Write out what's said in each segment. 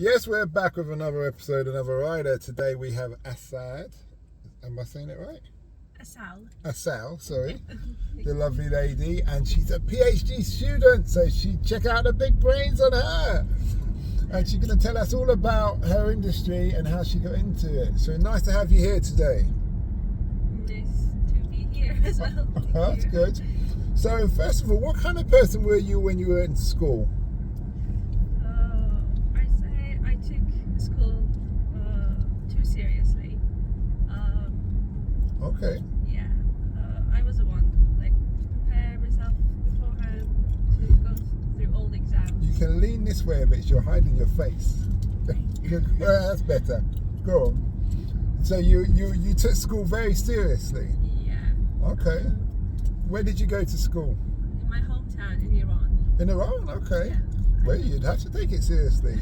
Yes, we're back with another episode, another rider. Today we have Assad. Am I saying it right? Asal, sorry. The lovely lady, and she's a PhD student, so check out the big brains on her. And she's going to tell us all about her industry and how she got into it. So nice to have you here today. Nice to be here as well. That's good. So first of all, what kind of person were you when you were in school? I'd say I took school too seriously. Okay. Yeah, I was the one like to prepare myself beforehand to go through all the exams. You can lean this way a bit, you're hiding your face. Well, that's better. Go on. So you took school very seriously? Yeah. Okay. Where did you go to school? In my hometown in Iran. In Iran? Okay. Yeah. Well, you'd have to take it seriously.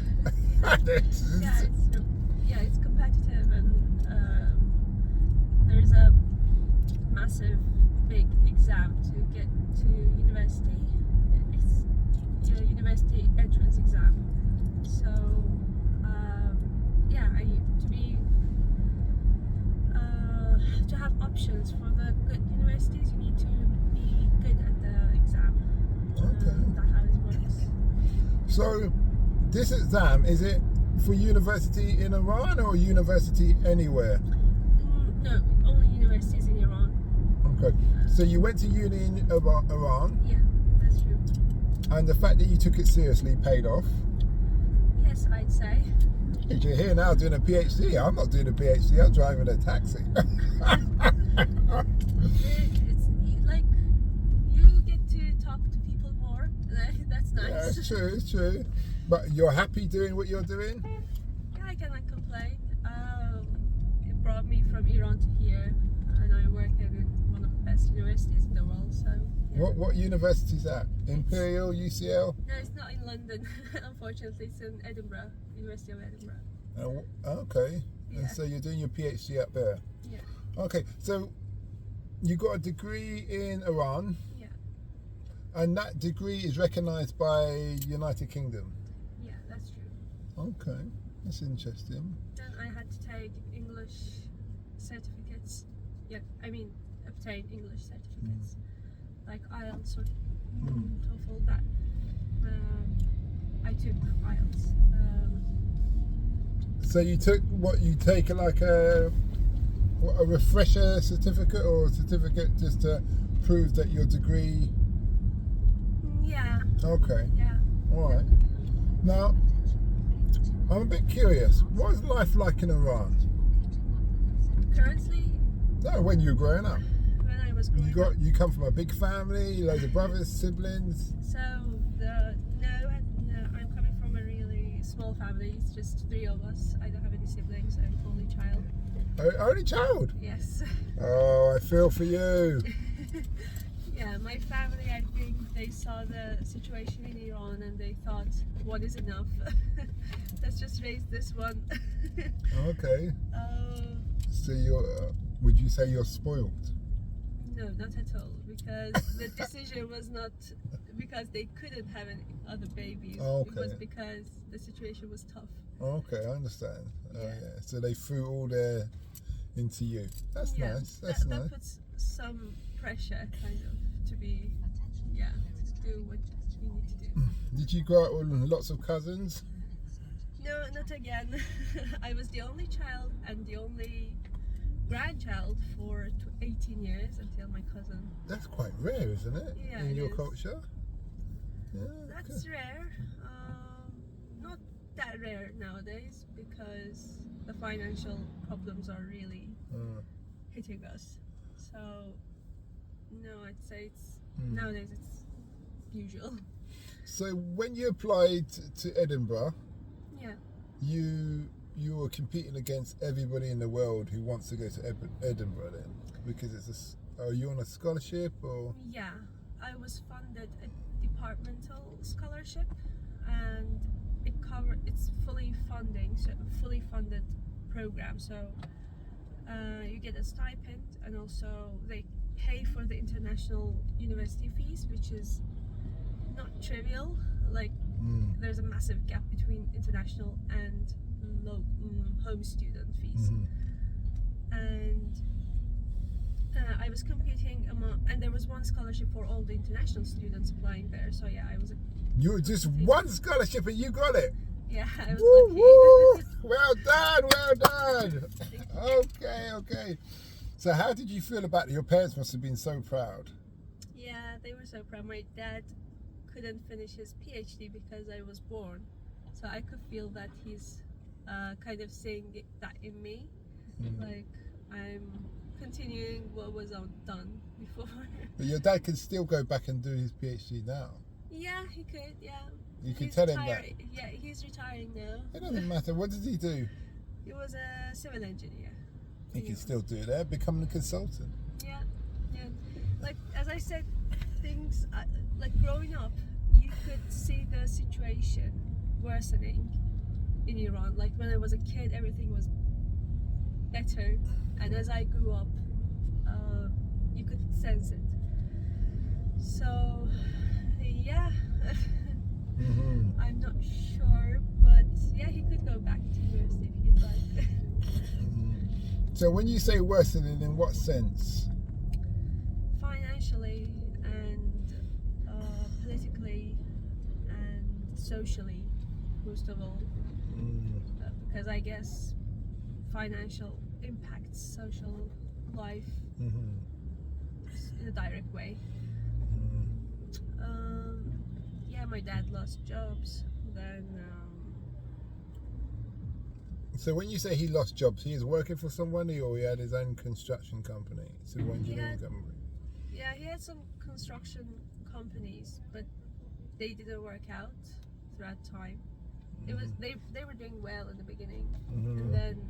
It's competitive, and there's a massive, big exam to get to university. It's a university entrance exam. So, to have options for the good universities, you need to be good at the exam. Okay. That's how it works. So, this exam, is it for university in Iran or university anywhere? No, only universities in Iran. Okay. So you went to uni in Iran, Yeah, that's true. and the fact that you took it seriously paid off. Yes, I'd say. You're here now doing a PhD. I'm not doing a PhD, I'm driving a taxi. It's like you get to talk to people more. That's nice. Yeah, it's true, it's true. But you're happy doing what you're doing? Yeah, I cannot complain. It brought me from Iran to here, and I work in one of the best universities in the world. So. Yeah. What university is that? Imperial, UCL? No, it's not in London. Unfortunately, it's in Edinburgh, University of Edinburgh. Okay. Yeah. And so you're doing your PhD up there? Yeah. Okay, so you got a degree in Iran, Yeah. and that degree is recognised by United Kingdom. Yeah, that's true. Okay, that's interesting. Then I had to take English certificates. Yeah, I mean, obtain English certificates. Like IELTS or TOEFL, that. I took IELTS. So you took what you take like a refresher certificate or a certificate just to prove that your degree. Yeah. Okay. Yeah. All right. Now, I'm a bit curious. What is life like in Iran? Currently, No, when you were growing up. when I was growing up. You come from a big family, loads of brothers, siblings. So I'm coming from a really small family. It's just 3 of us. I don't have any siblings. I'm only child. Only child. Yes. Oh, I feel for you. Yeah, my family, I think they saw the situation in Iran and they thought, one is enough. Let's just raise this one. Okay. So would you say you're spoiled? No, not at all. Because the decision was not because they couldn't have any other babies. Okay. It was because the situation was tough. Okay, I understand. Yeah. Yeah. So they threw all their into you. That's Yeah, nice. That's nice. That puts some pressure, kind of, to be, to do what you need to do. Did you grow up with lots of cousins? No, not again. I was the only child and the only grandchild for 18 years until my cousin. That's quite rare, isn't it? Yeah, In it your is. culture? Yeah. That's rare. Not that rare nowadays because the financial problems are really hitting us. So, no, I'd say nowadays it's usual. So when you applied to Edinburgh, Yeah. you were competing against everybody in the world who wants to go to Edinburgh then, because are you on a scholarship or? Yeah, I was funded a departmental scholarship, and it's fully funded program. So you get a stipend, and also they pay for the international university fees, which is not trivial. Like there's a massive gap between international and home student fees. And I was competing and there was one scholarship for all the international students applying there. So yeah, I was. You were just one scholarship and you got it. Yeah, I was woo, lucky. Woo. Well done, well done. Okay. So how did you feel about it? Your parents must have been so proud. Yeah, they were so proud. My dad couldn't finish his PhD because I was born, so I could feel that he's kind of seeing that in me, like I'm continuing what was done before. But your dad can still go back and do his PhD now. Yeah, he could. Yeah. You could tell him that. Yeah, he's retiring now. It doesn't matter. What did he do? He was a civil engineer. He can still do that. Become a consultant. Yeah. Like as I said, things like growing up, you could see the situation worsening in Iran. Like when I was a kid, everything was better, and as I grew up, you could sense it. So, yeah. I'm not sure, but yeah, he could go back to university if he'd like. So when you say worsening, in what sense? Financially and politically and socially, most of all. Because I guess financial impacts social life in a direct way. Yeah, my dad lost jobs. Then. So when you say he lost jobs, he is working for somebody, or he had his own construction company, civil engineering company? Yeah, he had some construction companies, but they didn't work out throughout time. It was they were doing well in the beginning, and then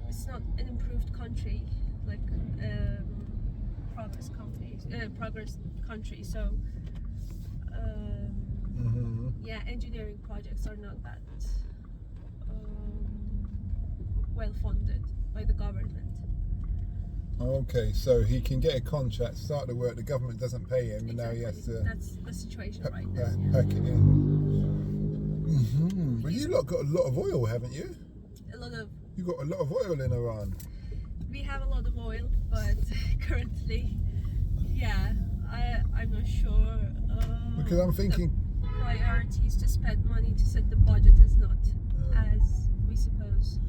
it's not an improved country like progress country. So yeah, engineering projects are not that well funded by the government. Okay, so he can get a contract, start the work, the government doesn't pay him, and now he has to. That's the situation right now. Pack it in. But you lot got a lot of oil, haven't you? A lot of. You got a lot of oil in Iran. We have a lot of oil, but currently, yeah, I'm not sure. Because I'm thinking. Priorities to spend money to set the budget is not as we suppose.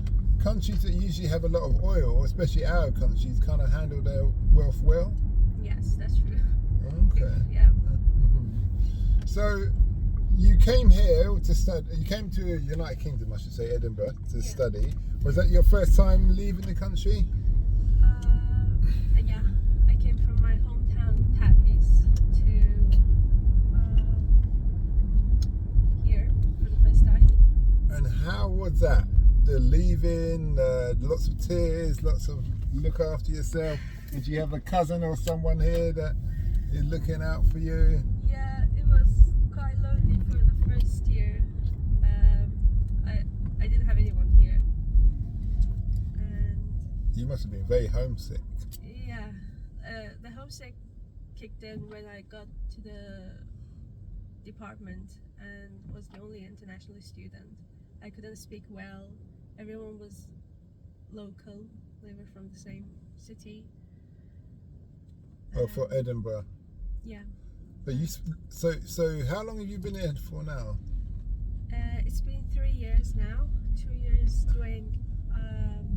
Countries that usually have a lot of oil, especially Arab countries, kind of handle their wealth well. Yes, that's true. Okay. Yeah. So you came here to study. You came to United Kingdom, I should say, Edinburgh, to study. Was that your first time leaving the country? Yeah, I came from my hometown, Tapiz, to here for the first time. And how was that? The leaving, lots of tears, lots of look after yourself. Did you have a cousin or someone here that is looking out for you? Yeah, it was quite lonely for the first year. I didn't have anyone here. And you must have been very homesick. Yeah, the homesick kicked in when I got to the department and was the only international student. I couldn't speak well. Everyone was local. They were from the same city. Oh, for Edinburgh. Yeah. But you, so how long have you been here for now? It's been 3 years now. 2 years doing.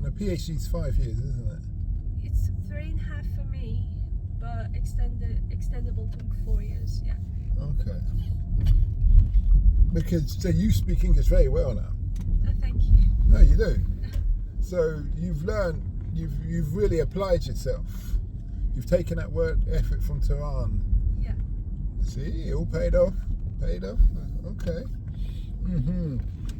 The PhD's 5 years, isn't it? It's 3.5 for me, but extendable to 4 years. Yeah. Okay. Because so you speak English very well now. Thank you. No, you do. So you've learned. You've really applied yourself. You've taken that work effort from Tehran. Yeah. See, it all paid off. Paid off. Okay.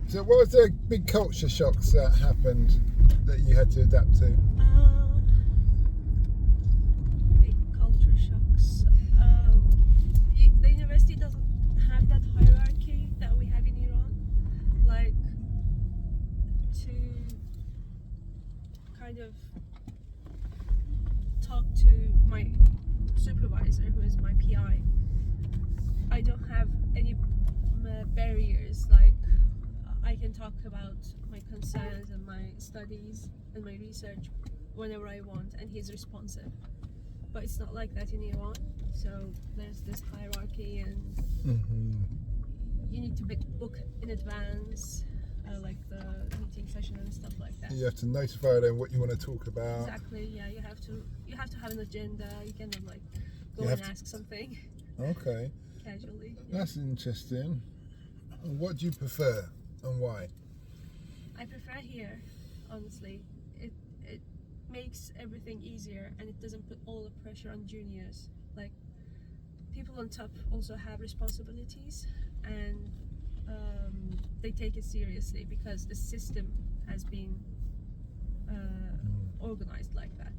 So what was the big culture shocks that happened that you had to adapt to? Big culture shocks. The university doesn't have that hierarchy that we have in Iran. Like to kind of talk to my supervisor, who is my PI. I don't have any barriers. Like I can talk about my concerns and my studies and my research whenever I want, and he's responsive. But it's not like that in Iran. So there's this hierarchy, and you need to book in advance, like the meeting session and stuff like that. You have to notify them what you want to talk about. Exactly. Yeah, you have to have an agenda. You cannot like go and ask something. Okay. Casually. Yeah. That's interesting. What do you prefer and why? I prefer here, honestly. It makes everything easier, and it doesn't put all the pressure on juniors. Like people on top also have responsibilities, and they take it seriously because the system has been organized like that.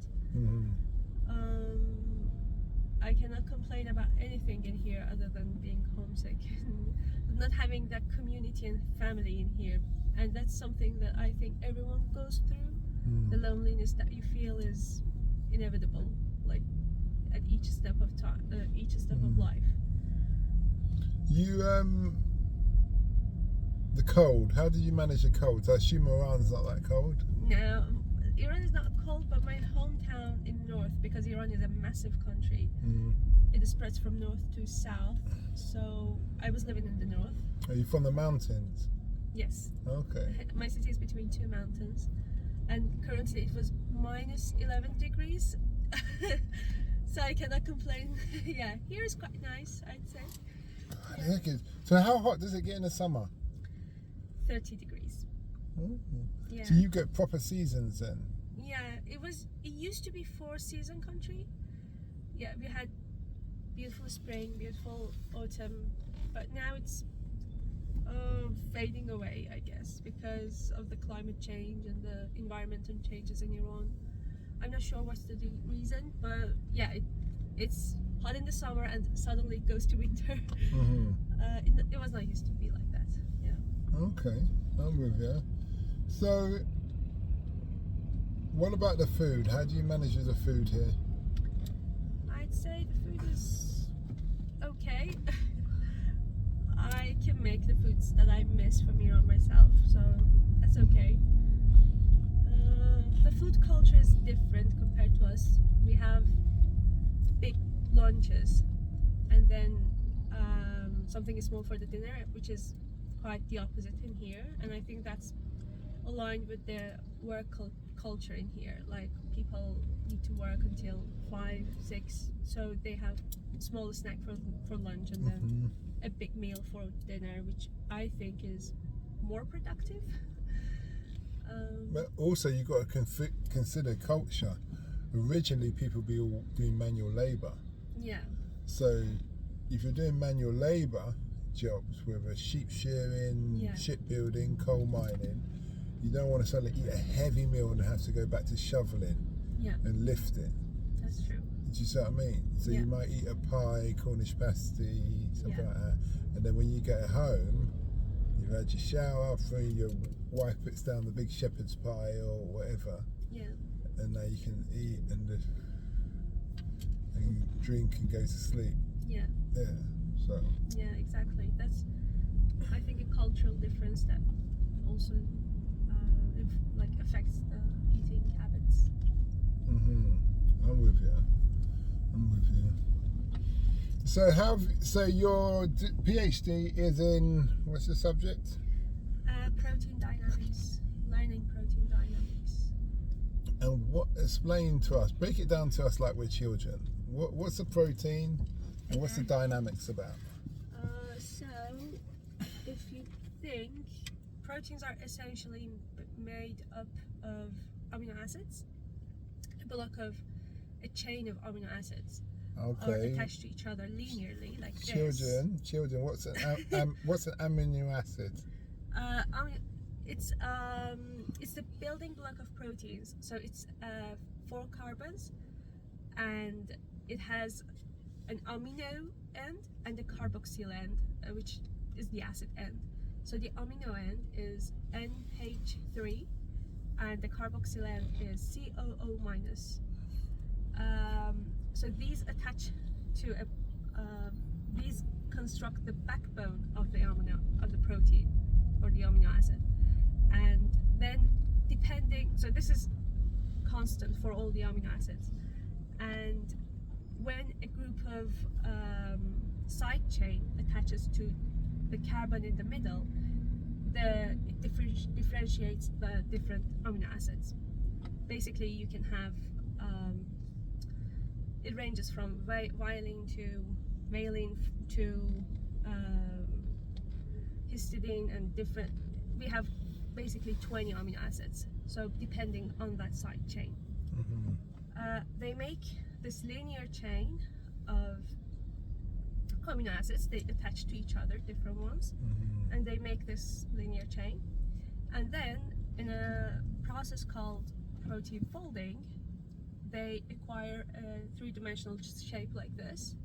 I cannot complain about anything in here other than being homesick and not having that community and family in here, and that's something that I think everyone goes through. The loneliness that you feel is inevitable, like at each step of time, each step of life. You the cold. How do you manage the cold? I assume Iran's not that cold. No, Iran is not cold, but my hometown in north, because Iran is a massive country, it spreads from north to south. So I was living in the north. Are you from the mountains? Yes. Okay. My city is between two mountains, and currently it was minus 11 degrees. So I cannot complain. Yeah, here is quite nice, I'd say. Yeah. So how hot does it get in the summer? 30 degrees. Yeah. So you get proper seasons then? Yeah, it used to be 4-season country. Yeah, we had beautiful spring, beautiful autumn, but now it's fading away, I guess, because of the climate change and the environmental changes in Iran. I'm not sure what's the reason, but yeah, it's hot in the summer and suddenly it goes to winter. It was not used to be like that. Yeah. Okay, I'm with you. So, what about the food? How do you manage the food here? I'd say the food is okay. I can make the foods that I miss from Iran myself, so that's okay. The food culture is different compared to us. We have big lunches, and then something is small for the dinner, which is quite the opposite in here. And I think that's aligned with the work culture in here. Like people need to work until 5, 6, so they have small snack for lunch, and then a big meal for dinner, which I think is more productive. But also you've got to consider culture. Originally people be all doing manual labour. Yeah. So if you're doing manual labour jobs, whether sheep shearing, shipbuilding, coal mining, you don't want to suddenly eat a heavy meal and have to go back to shoveling and lift it. That's true. Do you see what I mean? So you might eat a pie, Cornish pasty, something like that, and then when you get home, you've had your shower, your wife puts down the big shepherd's pie or whatever, and now you can eat and drink and go to sleep. Yeah. So. Yeah, exactly. That's, I think, a cultural difference that also affects the eating habits. I'm with you. So your PhD is in, what's the subject? Protein Dynamics, learning protein dynamics. And explain to us, break it down to us like we're children. What's the protein and what's the dynamics about? So, if you think, proteins are essentially made up of amino acids, a chain of amino acids. Are attached to each other linearly, like children, this. Children, what's an amino acid? It's the building block of proteins. So it's 4 carbons, and it has an amino end and a carboxyl end, which is the acid end. So the amino end is NH3, and the carboxyl end is COO minus. So these attach to these construct the backbone of the protein or the amino acid. And then so this is constant for all the amino acids. And when a group of side chain attaches to the carbon in the middle, it differentiates the different amino acids. Basically, you can have it ranges from valine to histidine and different. We have basically 20 amino acids, so depending on that side chain. They make this linear chain of amino acids. They attach to each other, different ones, and they make this linear chain. And then in a process called protein folding, they acquire a three-dimensional shape like this.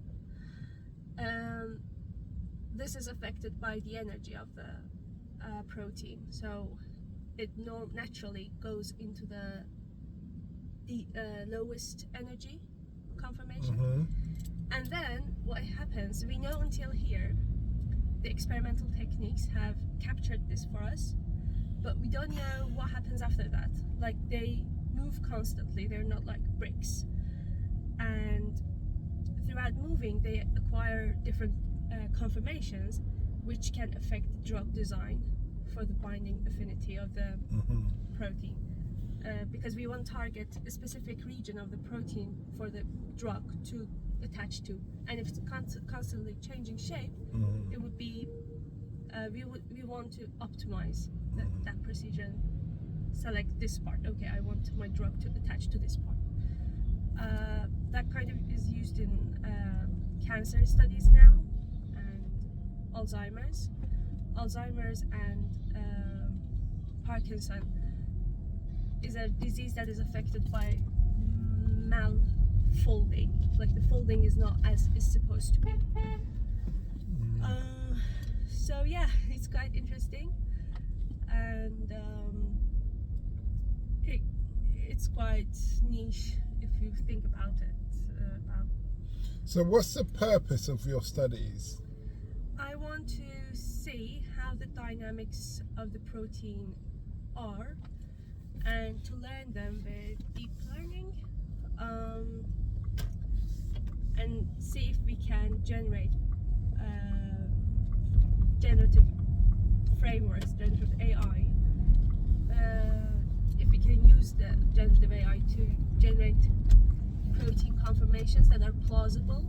This is affected by the energy of the protein, so it naturally goes into the lowest energy conformation. And then what happens, we know until here the experimental techniques have captured this for us, but we don't know what happens after that. Like, they move constantly, they're not like bricks, and throughout moving they acquire different conformations which can affect the drug design for the binding affinity of the protein, because we want to target a specific region of the protein for the drug to attach to, and if it's constantly changing shape, it would be we want to optimize that precision. Select this part. Okay, I want my drug to attach to this part. That kind of is used in cancer studies now, and Alzheimer's and Parkinson is a disease that is affected by malfolding. Like, the folding is not as it's supposed to be. So yeah, it's quite interesting, and it's quite niche if you think about it. So what's the purpose of your studies? I want to see how the dynamics of the protein are, and to learn them with deep learning, and see if we can generate generative frameworks, generative AI, if we can use the generative AI to generate protein conformations that are plausible.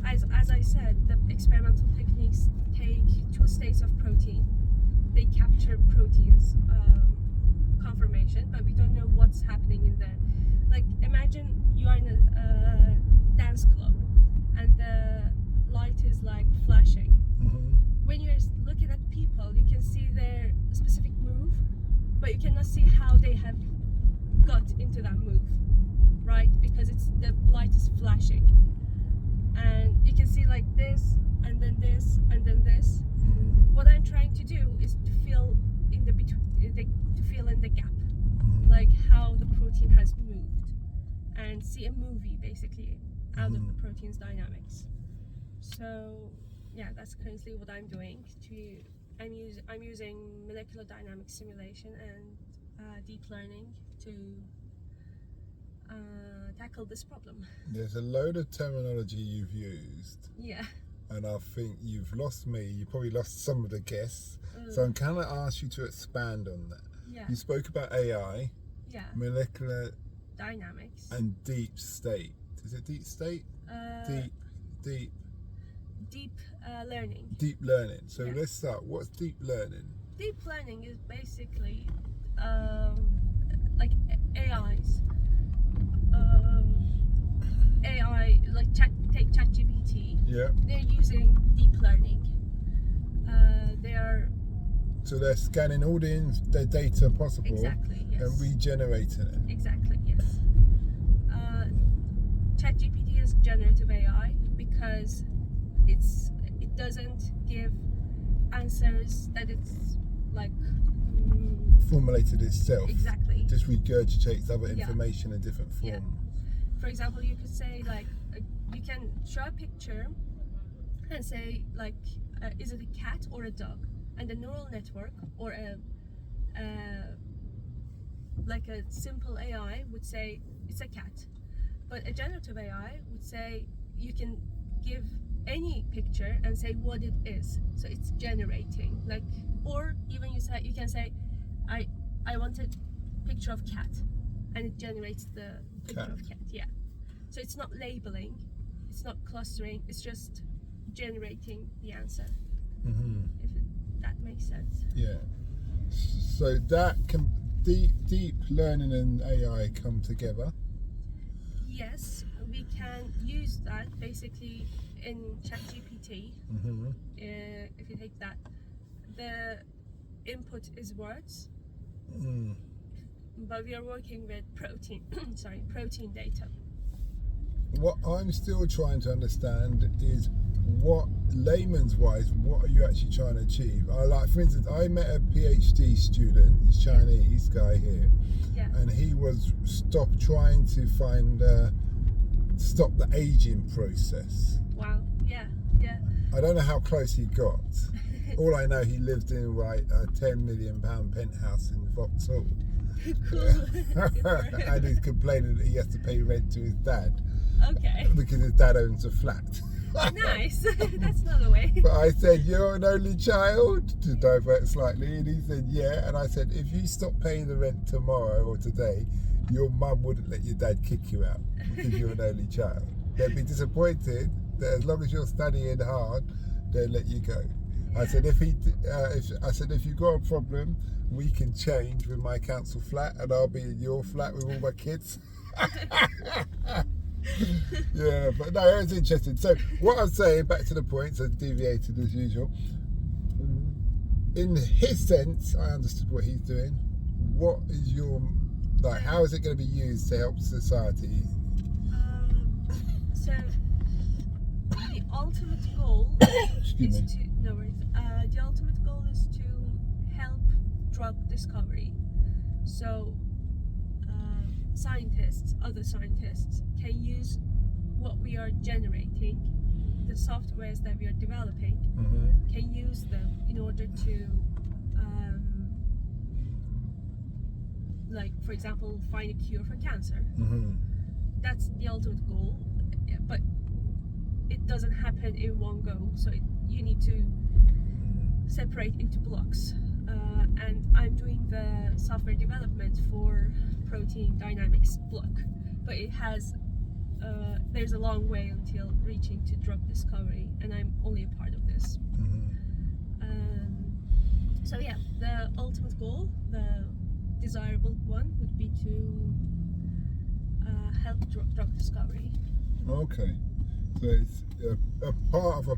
As I said, the experimental techniques take two states of protein. They capture proteins conformation, but we don't know what's happening in there. Like, imagine you are in a dance club and the light is like flashing. When you're looking at people, you can see their specific move, but you cannot see how they have got into that move, right? Because the light is flashing, and you can see like this, and then this, and then this. What I'm trying to do is to fill in the gap, like how the protein has moved, and see a movie basically out of the protein's dynamics. So yeah, that's currently what I'm doing. I'm using molecular dynamics simulation and deep learning to tackle this problem. There's a load of terminology you've used. Yeah. And I think you've lost me. You probably lost some of the guests. So I'm kind of ask you to expand on that. Yeah. You spoke about AI. Yeah. Molecular dynamics. And deep state. Is it deep state? Deep learning. Deep learning. So let's start. What's deep learning? Deep learning is basically like AIs. AI, like take ChatGPT. Yeah. They're using deep learning. So they're scanning all the data possible. Exactly. Yes. And regenerating it. Exactly. Yes. ChatGPT is generative AI because it doesn't give answers that it's like formulated itself. Exactly. Just regurgitates other information in different form. Yeah. For example, you could say like you can show a picture and say like, is it a cat or a dog? And the neural network or like a simple AI would say it's a cat, but a generative AI would say you can give any picture and say what it is. So it's generating, like, or even you can say I want a picture of cat, and it generates the picture of cat. Yeah. So it's not labeling, it's not clustering, it's just generating the answer. If that makes sense. Yeah. So that can deep learning and AI come together. Yes, we can use that basically in ChatGPT. If you take that, the input is words, but we are working with protein data. What I'm still trying to understand is what, layman's wise, what are you actually trying to achieve? For instance, I met a PhD student, this Chinese guy here, and he was trying to stop the aging process. Wow, yeah. I don't know how close he got. All I know, he lived in a £10 million penthouse in Vauxhall. Cool. And he's complaining that he has to pay rent to his dad. Okay. Because his dad owns a flat. Nice. That's not a way. But I said, you're an only child, to divert slightly, and he said, yeah. And I said, if you stop paying the rent tomorrow or today, your mum wouldn't let your dad kick you out because you're an only child. They'd be disappointed that as long as you're studying hard, they'll let you go. I said, if you've got a problem, we can change with my council flat, and I'll be in your flat with all my kids. Yeah, but no, it's interesting. So what I'm saying, back to the point, so deviated as usual. In his sense, I understood what he's doing. What is your, how is it going to be used to help society? So the ultimate goal is to, no worries. The ultimate goal is to help drug discovery. So other scientists can use what we are generating, the softwares that we are developing, can use them in order to, like, for example, find a cure for cancer. That's the ultimate goal, but it doesn't happen in one go. So you need to separate into blocks. And I'm doing the software development for Protein Dyamics block, but it has there's a long way until reaching to drug discovery, and I'm only a part of this. So yeah, the ultimate goal, the desirable one, would be to help drug discovery. Okay, so it's a part of a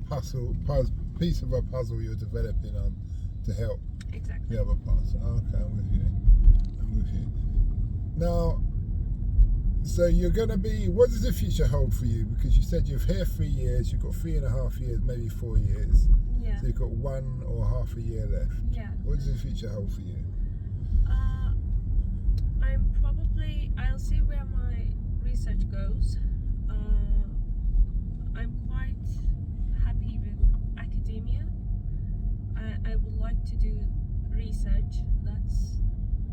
piece of a puzzle you're developing on to help. Exactly. The other parts. Okay, I'm with you. Now, so you're going to be, what does the future hold for you? Because you said you've here 3 years, you've got 3.5 years, maybe 4 years. Yeah. So you've got 1 or half a year left. Yeah. What does the future hold for you? I'll see where my research goes. I'm quite happy with academia. I would like to do research. That's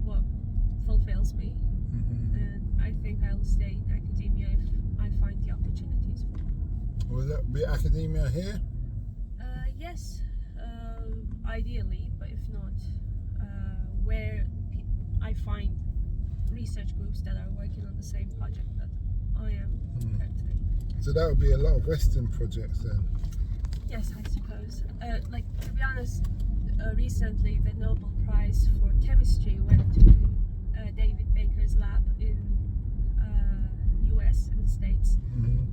what fulfills me. And I think I'll stay in academia if I find the opportunities for it. Will that be academia here? Yes, ideally, but if not, where I find research groups that are working on the same project that I am currently. So that would be a lot of Western projects then? Yes, I suppose. Like, to be honest, recently the Nobel Prize for Chemistry went to David Baker's lab in US, in the States,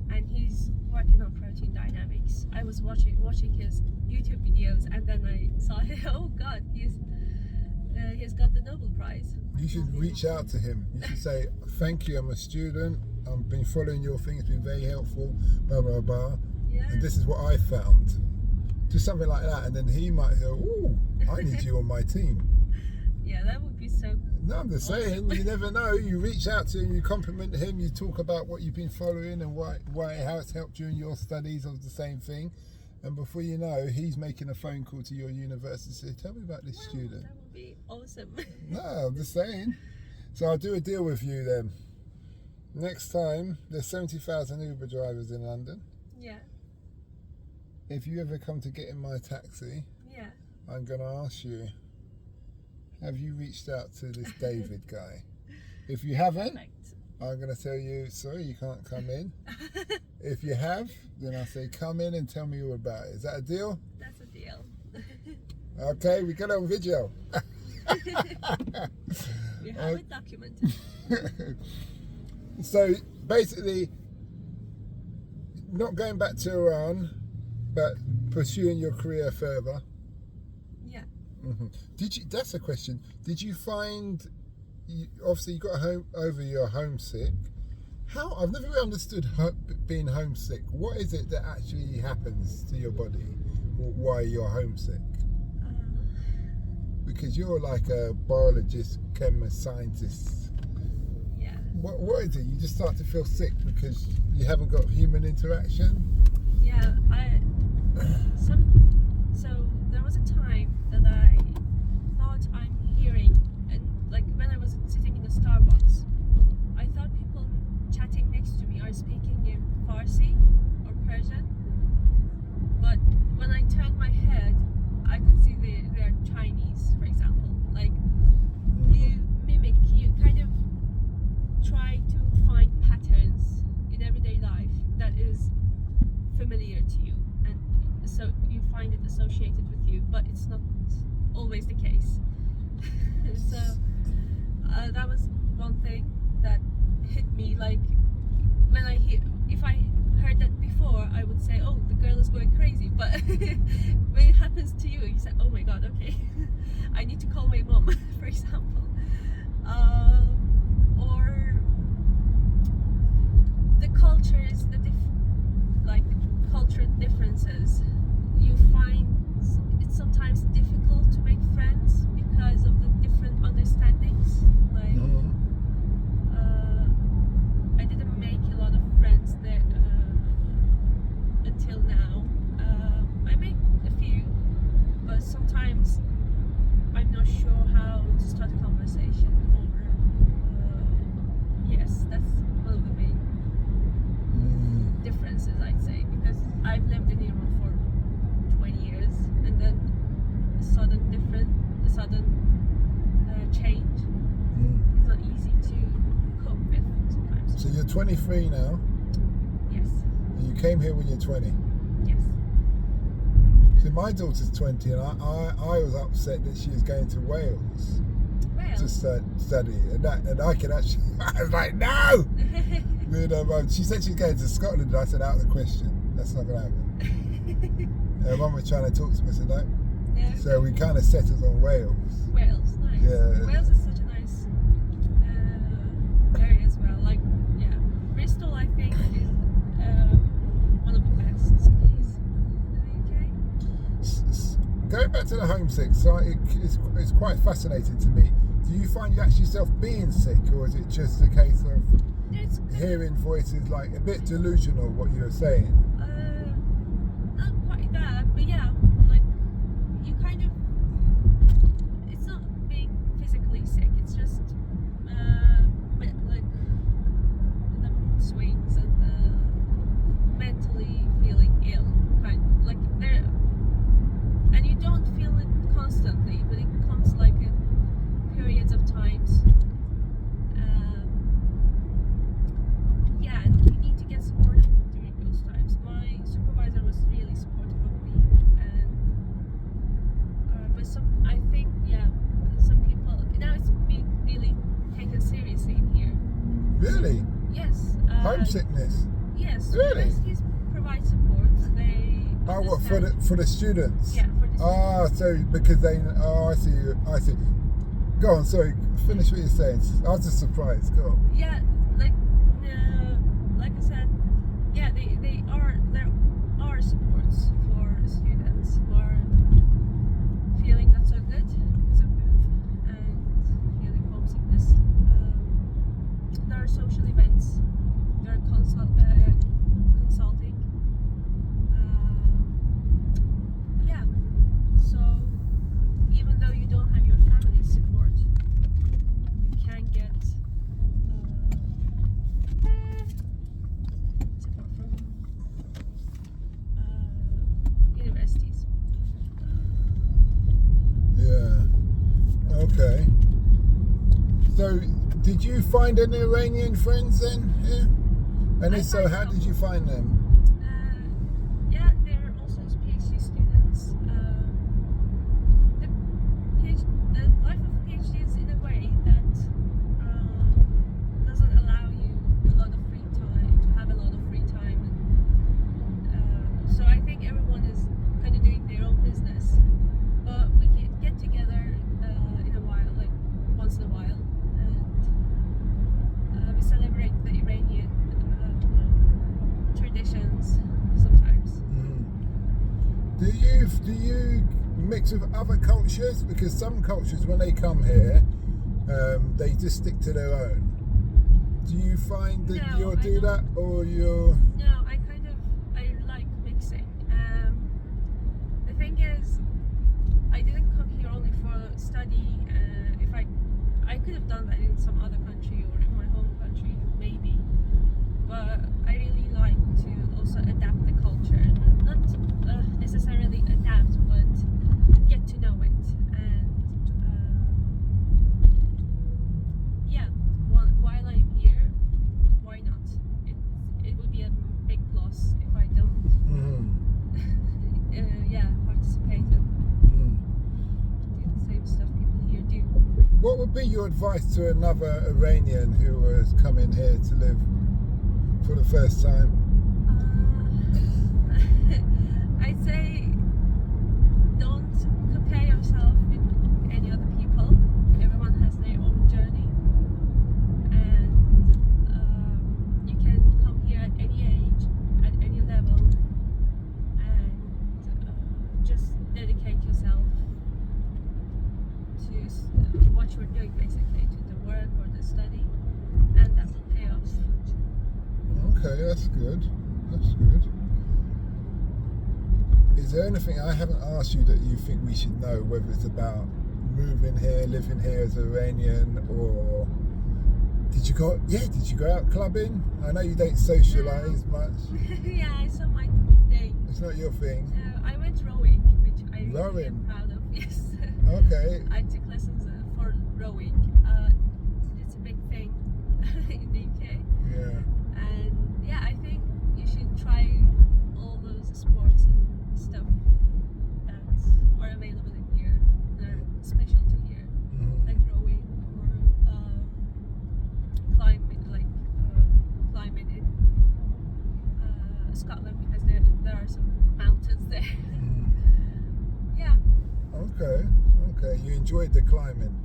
and he's working on Protein Dyamics. I was watching his YouTube videos, and then I saw, oh God, he's got the Nobel Prize. You should reach out to him. You should say, thank you, I'm a student, I've been following your thing, it's been very helpful, blah, blah, blah. Yeah. And this is what I found. Just something like that, and then he might go, ooh, I need you on my team. Yeah, that would be so. No, I'm just saying, you never know. You reach out to him, you compliment him, you talk about what you've been following and how it's helped you in your studies of the same thing, And before you know, he's making a phone call to your university. Say, tell me about this student. That would be awesome. No, I'm just saying. So I'll do a deal with you then. Next time, there's 70,000 Uber drivers in London. Yeah. If you ever come to get in my taxi, yeah, I'm going to ask you, have you reached out to this David guy? If you haven't, perfect. I'm going to tell you, sorry, you can't come in. If you have, then I'll say, come in and tell me all about it. Is that a deal? That's a deal. Okay, we got it on video. We have it documented. So basically, not going back to Iran, but pursuing your career further. Yeah. Mm-hmm. That's a question. Did you find? Obviously, you got over your homesick. How? I've never really understood being homesick. What is it that actually happens to your body, or why you're homesick? Because you're like a biologist, chemist, scientist. Yeah. What is it? You just start to feel sick because you haven't got human interaction? Yeah, so there was a time that I thought I'm hearing, and like when I was sitting in the Starbucks, I thought people chatting next to me are speaking in Farsi or Persian, but when I turned my head, I could see they're Chinese, for example. Like, you mimic, you kind of try to find patterns in everyday life that is familiar to you, and so you find it associated with you, but it's not always the case. So that was one thing that hit me. Like, when if I heard that before, I would say, oh, the girl is going crazy, but when it happens to you, you say, oh my god, okay. I need to call my mom, for example. Or the cultures, the cultural differences, you find it's sometimes difficult to make friends because of the different understandings. Like, I didn't make a lot of friends there until now. I make a few, but sometimes I'm not sure how to start a conversation. Or yes, that's one of the main differences, I'd say, because I've lived in Iran for 20 years, and then a sudden change is not easy to cope with sometimes. So you're 23 now? Yes. And you came here when you're 20? Yes. So my daughter's 20, and I was upset that she was going to Wales to study, and I could actually, I was like, no! She said she's going to Scotland, and I said, out of the question. That's not going to happen. Mum was trying to talk to me, I said, no. Yeah. So we kind of settled on Wales. Wales, nice. Yeah. Wales is such a nice area as well. Like, yeah. Bristol, I think, is one of the best cities in the UK. Going back to the homesick, so it's quite fascinating to me. Do you find you actually yourself being sick, or is it just a case of hearing voices, like a bit delusional, what you were saying? Not quite that, but yeah, like, you kind of, it's not being physically sick, it's just like the mood swings and the mentally feeling ill, kind of, like there, and you don't feel it constantly, but it comes like in periods of times. Yeah, and you need to get supported during those times. My supervisor was really supportive of me, and but I think, yeah, some people now it's being really taken seriously in here. Really? Yes. Homesickness? Yes. Really? Universities provide support. They. Oh, what, for the students? Yeah, for the students. Ah, so because they. Oh, I see. Go on. Sorry. Finish what you're saying. I was just surprised. Go on. Yeah, like I said, yeah, there are supports for students who are feeling not so good because of move and feeling homesickness. There are social events. There are consulting. So, did you find any Iranian friends then here? And if so, how did you find them? Yeah, they're also PhD students. The life of PhD is in a way that doesn't allow you a lot of free time, to have a lot of free time. And, so I think everyone is kind of doing their own business, but we can get together in a while, like once in a while, and we celebrate the Iranian traditions sometimes. Do you mix with other cultures? Because some cultures, when they come here, they just stick to their own. Do you find that you'll do that, or you're? No, I like mixing. The thing is, I didn't come here only for study. If I could have done that in some other country or in my home country, maybe. But I really like to also adapt the culture, not necessarily adapt, but get to know it. And yeah, while I'm here, why not? It would be a big plus if I don't. Participate and do the same stuff people here do. What would be your advice to another Iranian who was coming here to live for the first time? I'd say don't compare yourself with any other people. Everyone has their own journey, and you can come here at any age, at any level, and just dedicate yourself to what you're doing, basically, to the work or the study, and that will pay off. Okay, that's good. That's good. Is there anything I haven't asked you that you think we should know, whether it's about moving here, living here as Iranian, or did you go out clubbing? I know you don't socialise much. Yeah, it's not my thing. It's not your thing. I went rowing, which I really am proud of. Yes. Okay. I took lessons for rowing. It's a big thing in the UK. Yeah. And yeah, I think you should try all those sports and stuff that are available in here. They're special to here, like rowing or climbing in Scotland, because there are some mountains there. Yeah. Okay. You enjoyed the climbing?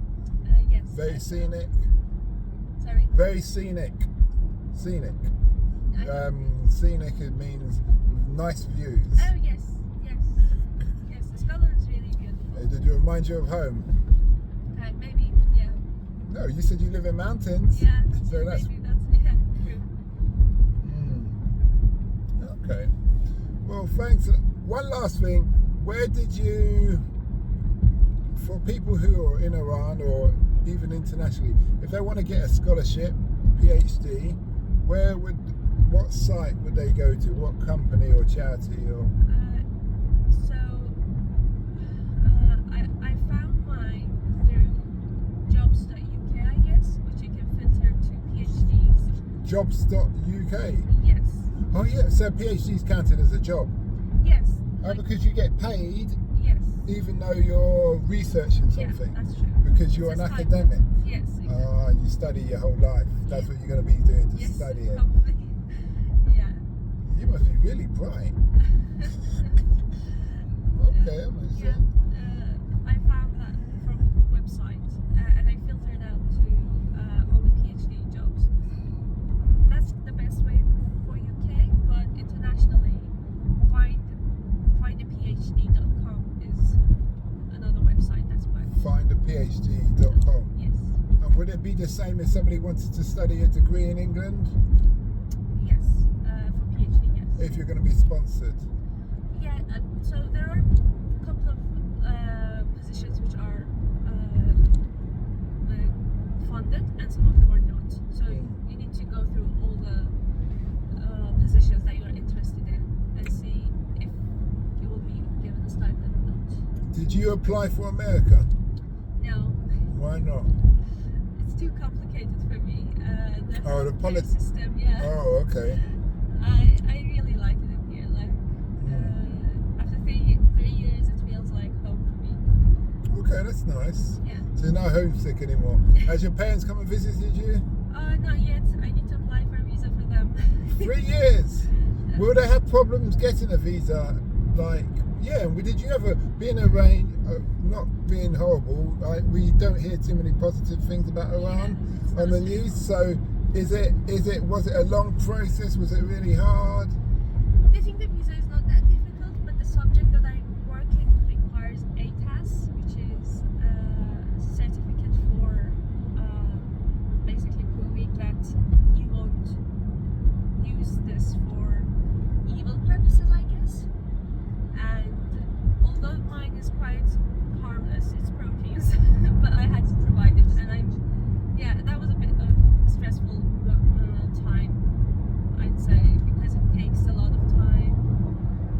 Yes. Very scenic? Sorry? Very scenic. Scenic. Scenic, it means nice views. Oh, yes. Scotland is really beautiful. Did it remind you of home? Maybe, yeah. No, you said you live in mountains. Yeah, so that's true. Okay. Well, thanks. One last thing. Where did you, for people who are in Iran or even internationally, if they want to get a scholarship, PhD, what site would they go to? What company or charity or? I found mine through jobs.uk, I guess, which you can filter to PhDs. Jobs.uk? Yes. Oh yeah, so PhD's counted as a job? Yes. Because you get paid? Yes. Even though you're researching something? Yeah, that's true. Because you're an academic? Yes, exactly. You study your whole life. That's what you're going to be doing, study it. Probably. Yeah. You must be really bright. Okay, that makes sense. I found that from a website, and I filtered out to only PhD jobs. That's the best way for UK, but internationally, findaphd.com is another website. That's why. Findaphd.com. Yes. And would it be the same if somebody wanted to study a degree in England? Yes, for PhD, yes. If you're going to be sponsored? Yeah, so there are a couple of positions which are funded, and some of them are not. So you need to go through all the positions that you're interested in and see if you will be given a stipend or not. Did you apply for America? No. Why not? It's it's too complicated for me. The Oh, the healthcare system, yeah. Oh, okay. I really like it in here. Like after 3 years, it feels like home for me. Okay, that's nice. Yeah. So you're not homesick anymore. Has your parents come and visited you? Not yet. I need to apply for a visa for them. 3 years. Will they have problems getting a visa? Like, yeah. Did you ever being Iran? Not being horrible. We don't hear too many positive things about Iran on the news. So, was it a long process? Was it really hard? I think the visa is not that difficult, but the subject that I work in requires ATAS, which is a certificate for basically proving that you won't use this for evil purposes, I guess. And although mine is quite harmless, it's proteins, but I had to provide it, and that was a bit of stressful time, I'd say, because it takes a lot of time,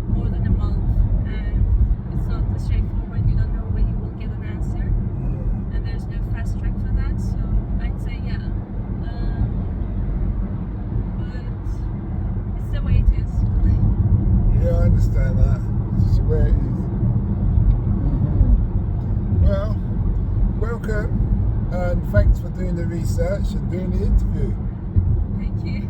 more than a month, and it's not straightforward. You don't know when you will get an answer, and there's no fast track for that. So I'd say but it's the way it is. Yeah, I understand that. It's the way it is. Well, welcome, and thanks for doing the research and doing the interview. Thank you.